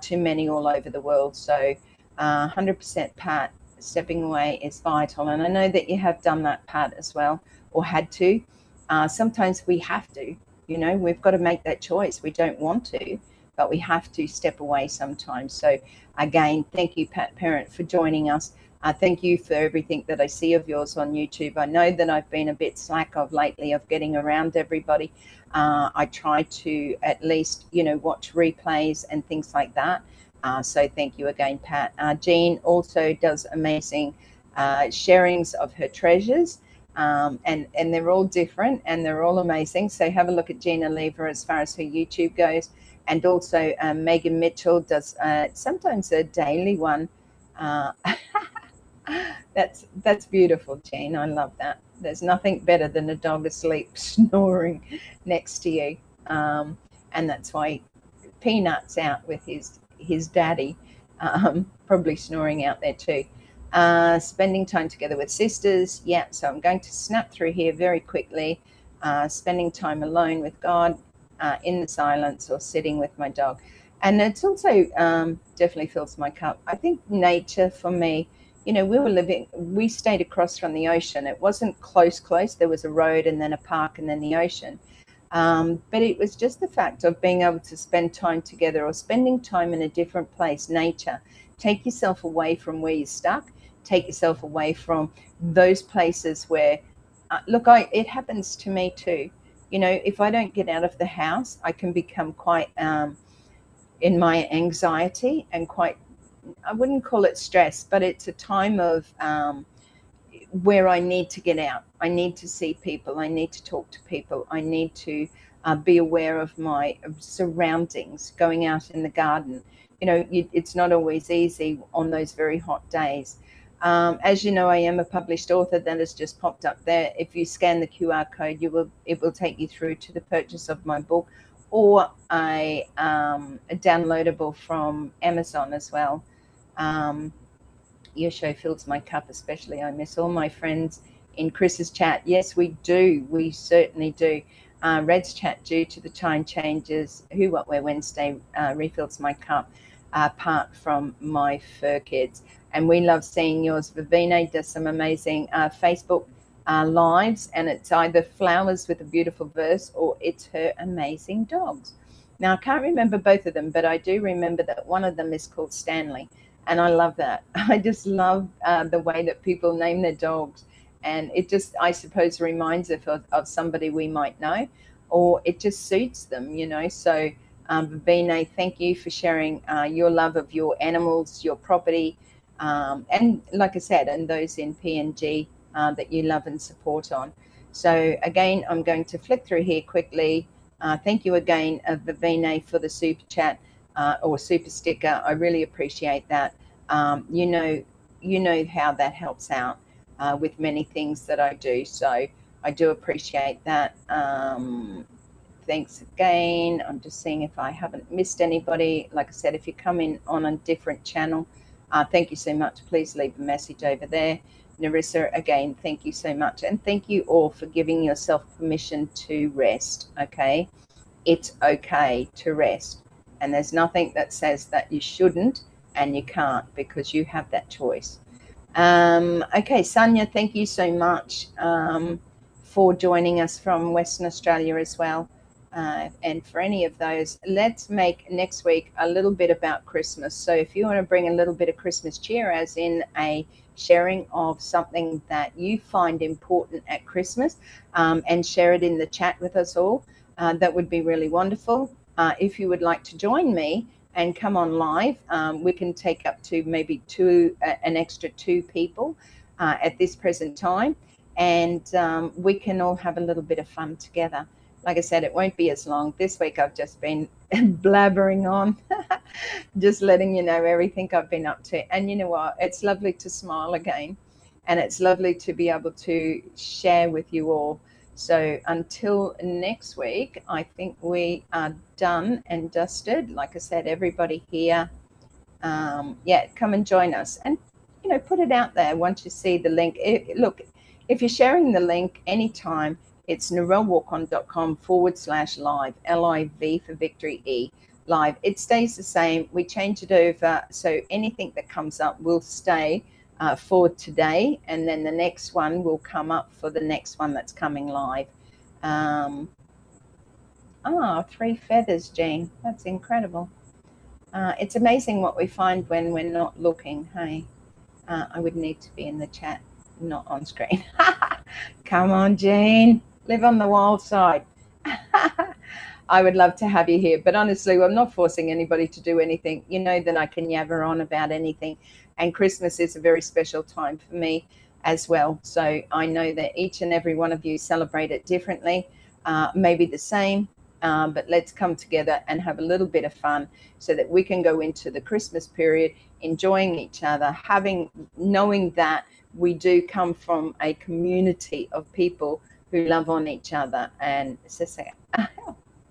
S2: to many all over the world. So 100% Pat, stepping away is vital. And I know that you have done that, Pat, as well, or had to. Sometimes we have to, we've got to make that choice. We don't want to, but we have to step away sometimes. So again, thank you, Pat Parent, for joining us. Thank you for everything that I see of yours on YouTube. I know that I've been a bit slack of lately of getting around everybody. I try to at least, watch replays and things like that. So thank you again, Pat. Jean also does amazing sharings of her treasures. And they're all different and they're all amazing. So have a look at Gina Lever as far as her YouTube goes. And also Megan Mitchell does sometimes a daily one. That's beautiful, Jean. I love that. There's nothing better than a dog asleep snoring next to you. And that's why Peanut's out with his daddy, probably snoring out there too. Spending time together with sisters. Yeah, so I'm going to snap through here very quickly. Spending time alone with God in the silence or sitting with my dog. And it's also definitely fills my cup. I think nature for me, we stayed across from the ocean. It wasn't close. There was a road and then a park and then the ocean. But it was just the fact of being able to spend time together or spending time in a different place, nature. Take yourself away from where you're stuck. Take yourself away from those places where, it happens to me too. If I don't get out of the house, I can become quite in my anxiety and quite, I wouldn't call it stress, but it's a time of where I need to get out. I need to see people. I need to talk to people. I need to be aware of my surroundings, going out in the garden. It's not always easy on those very hot days. As you know, I am a published author. That has just popped up there. If you scan the QR code, it will take you through to the purchase of my book, or a downloadable from Amazon as well. Your show fills my cup, especially. I miss all my friends in Chris's chat. Yes, we do. We certainly do. Red's chat, due to the time changes, Who, What, Where Wednesday refills my cup, apart from my fur kids. And we love seeing yours. Vivina does some amazing Facebook lives, and it's either flowers with a beautiful verse or it's her amazing dogs. Now, I can't remember both of them, but I do remember that one of them is called Stanley. And I love that. I just love the way that people name their dogs. And it just, I suppose, reminds us of somebody we might know, or it just suits them, So, Babine, thank you for sharing your love of your animals, your property, and like I said, and those in PNG that you love and support on. So, again, I'm going to flick through here quickly. Thank you again, Babine, for the super chat. Or super sticker. I really appreciate that. You know how that helps out with many things that I do. So I do appreciate that. Thanks again. I'm just seeing if I haven't missed anybody. Like I said, if you come in on a different channel, thank you so much. Please leave a message over there. Narissa, again, thank you so much. And thank you all for giving yourself permission to rest, okay? It's okay to rest. And there's nothing that says that you shouldn't and you can't, because you have that choice. Okay, Sonia, thank you so much for joining us from Western Australia as well. And for any of those, let's make next week a little bit about Christmas. So if you want to bring a little bit of Christmas cheer, as in a sharing of something that you find important at Christmas, and share it in the chat with us all, that would be really wonderful. If you would like to join me and come on live, we can take up to maybe an extra two people at this present time, and we can all have a little bit of fun together. Like I said, it won't be as long. This week I've just been blabbering on, just letting you know everything I've been up to. And you know what? It's lovely to smile again, and it's lovely to be able to share with you all. So until next week, I think we are done and dusted. Like I said, everybody here, yeah, come and join us, and put it out there once you see the link. Look, if you're sharing the link anytime, it's narellewarcon.com/live, LIV for victory, live. It stays the same. We change it over, so anything that comes up will stay for today, and then the next one will come up for the next one that's coming live. 3 feathers, Jean. That's incredible. It's amazing what we find when we're not looking. Hey, I would need to be in the chat, not on screen. Come on, Jean. Live on the wild side. I would love to have you here, but honestly, I'm not forcing anybody to do anything. You know that I can yabber on about anything, and Christmas is a very special time for me as well. So I know that each and every one of you celebrate it differently, maybe the same, but let's come together and have a little bit of fun so that we can go into the Christmas period enjoying each other, knowing that we do come from a community of people who love on each other. And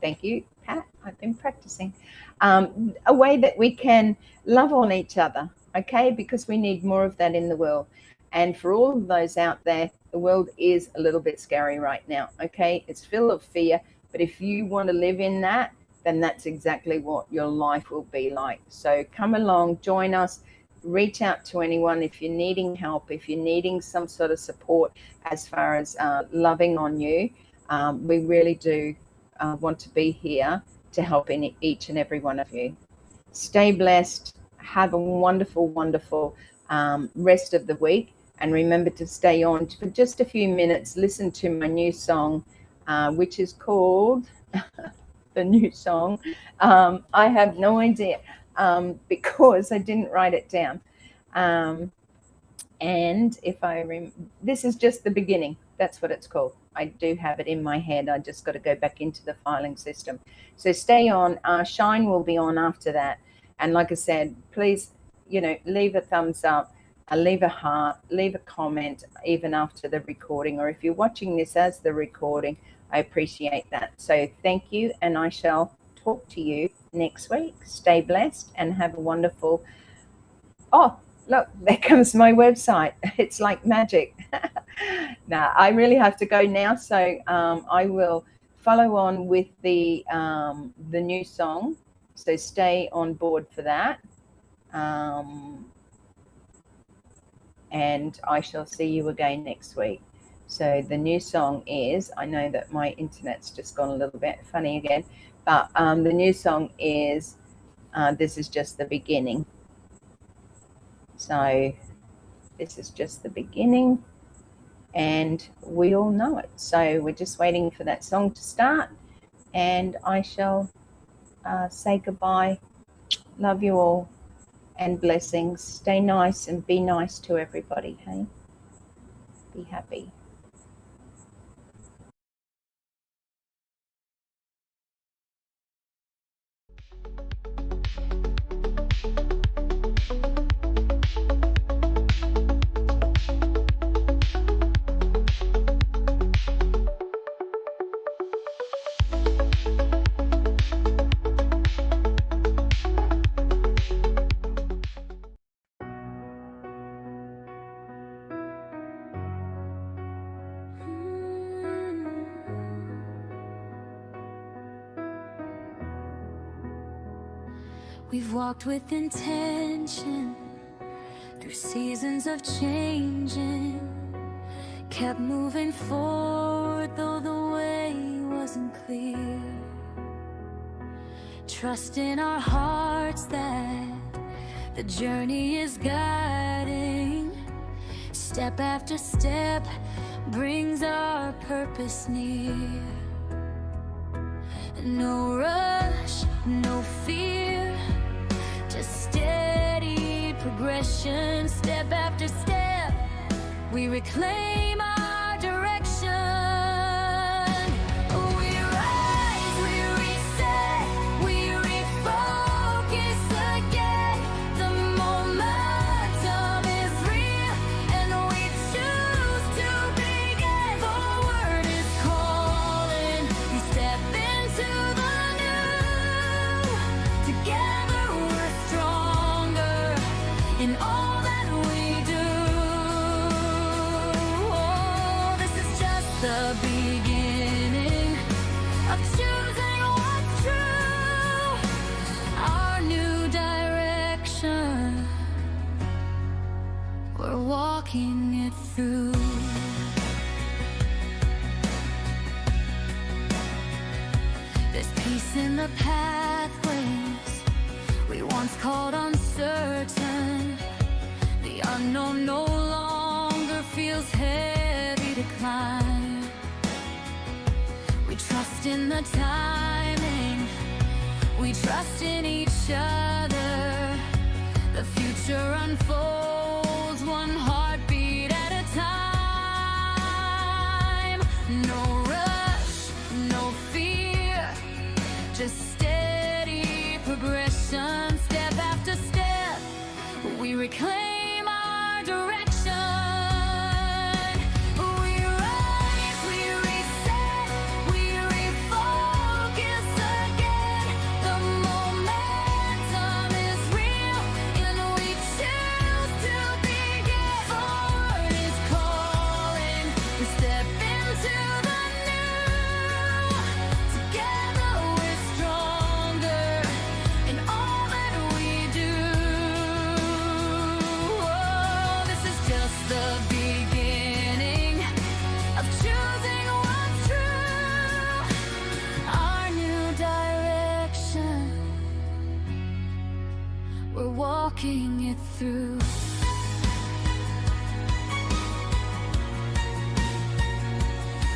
S2: thank you, Pat. I've been practicing. A way that we can love on each other, okay? Because we need more of that in the world. And for all of those out there, the world is a little bit scary right now, okay? It's full of fear. But if you want to live in that, then that's exactly what your life will be like. So come along, join us. Reach out to anyone if you're needing help, if you're needing some sort of support as far as loving on you. We really do want to be here to help in each and every one of you. Stay blessed. Have a wonderful, wonderful rest of the week. And remember to stay on for just a few minutes. Listen to my new song, which is called the new song. I have no idea because I didn't write it down. And if this is just the beginning. That's what it's called. I do have it in my head. I just got to go back into the filing system. So stay on. Shine will be on after that. And like I said, please, leave a thumbs up, leave a heart, leave a comment, even after the recording, or if you're watching this as the recording, I appreciate that. So thank you, and I shall talk to you next week. Stay blessed and have a wonderful... Oh, look, there comes my website. It's like magic. Now, I really have to go now, so I will follow on with the new song. So stay on board for that. And I shall see you again next week. So the new song is, I know that my internet's just gone a little bit funny again, but the new song is This Is Just the Beginning. So this is just the beginning, and we all know it. So we're just waiting for that song to start, and I shall say goodbye. Love you all, and blessings. Stay nice and be nice to everybody, hey? Be happy.
S1: We've walked with intention through seasons of changing, kept moving forward though the way wasn't clear. Trust in our hearts that the journey is guiding. Step after step brings our purpose near. No rush, no fear, just steady progression. Step after step, we reclaim our direction. We rise, we reset, we refocus again. The momentum is real, and we choose to begin. Forward is calling, we step into the new. Together we're stronger in all that we do. Oh, this is just the beginning of choosing what's true. Our new direction, we're walking it through. There's peace in the pathways we once called uncertain. The unknown no longer feels heavy to climb. We trust in the timing, we trust in each other. The future unfolds one heartbeat at a time. No rush, no fear, just steady progression. Step after step, we reclaim our direction. We rise, we reset, we refocus again. The momentum is real, and we choose to begin. Forward is calling, we step into the new. Together we're stronger in all that we do. Oh, this is just the beginning of choosing what's true. Our new direction, we're walking it through.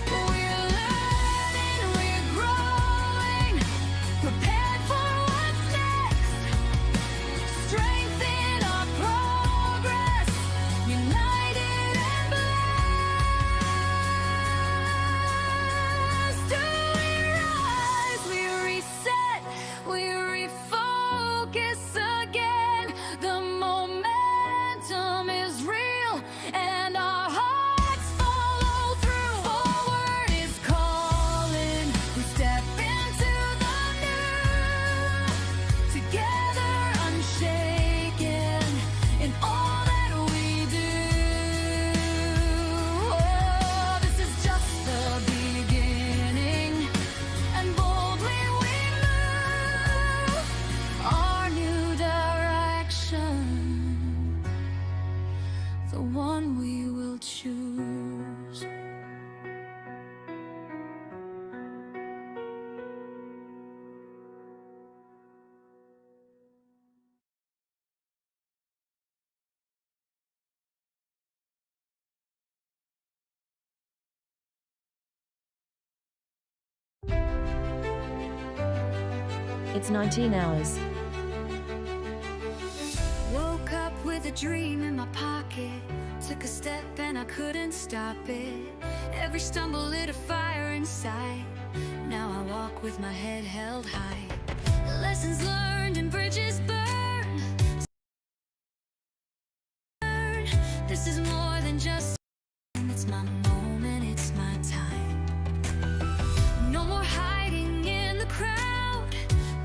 S1: We're learning, we're growing, prepared for what's next. Strength in our progress, united and blessed. We rise, we reset, we refocus again. The momentum is real, and our hearts follow through. Forward is calling, we step into the new. Together unshaken in all that we do. Oh, this is just the beginning, and boldly we move. Our new direction, the one we will choose.
S3: It's 19 hours.
S1: Woke up with a dream in my pocket. Took a step and I couldn't stop it. Every stumble lit a fire inside. Now I walk with my head held high. Lessons learned and bridges burned. This is more than just. It's my moment, it's my time. No more hiding in the crowd.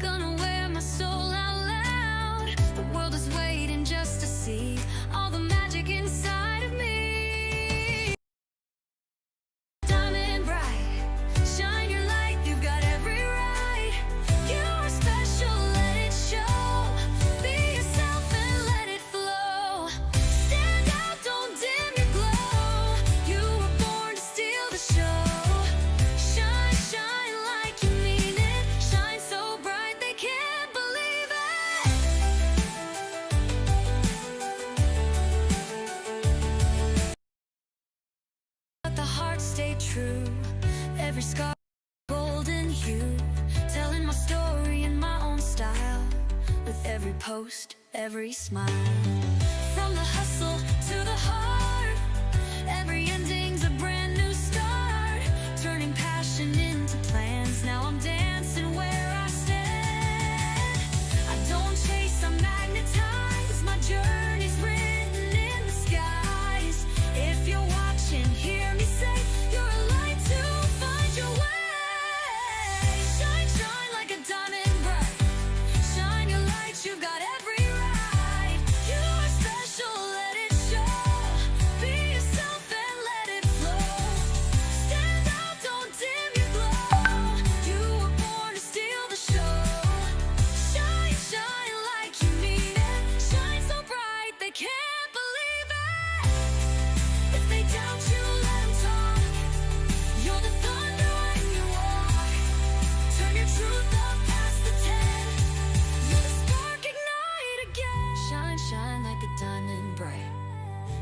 S1: Gonna wear my soul out loud. The world is waiting just to see all the magic inside of me. Diamond bright, shine your light, you've got every right. You are special, let it show. true. Every scar golden hue, telling my story in my own style, with every post, every smile. From the hustle to the heart, every ending's a brand new start, turning passion into plans. Now I'm dancing where I stand. I don't chase, I magnetize. My journey's written in the skies. If you're watching, hear me say, you're a light to find your way. Shine, shine like a diamond bright. Shine your light, you've got every right. You are special, let it show. Be yourself and let it flow. Stand out, don't dim your glow. You were born to steal the show. Shine, shine like you mean it. Shine so bright they can't believe it. If they doubt you, let them talk. You're the thunder when you walk. Turn your truth up past the 10. You're the spark, ignite again. Shine, shine like a diamond bright.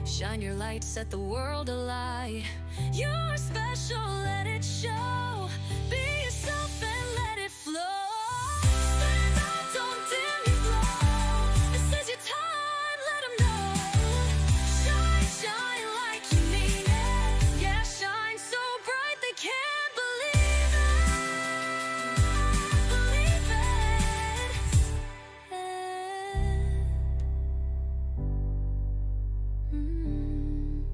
S1: Shine your light, set the world alight. You're special, let it show. Be yourself and let it flow. Stand out, don't dim your glow. This is your time, let 'em know. Shine, shine like you mean it. Yeah, shine so bright they can't believe it. Believe it. Mm.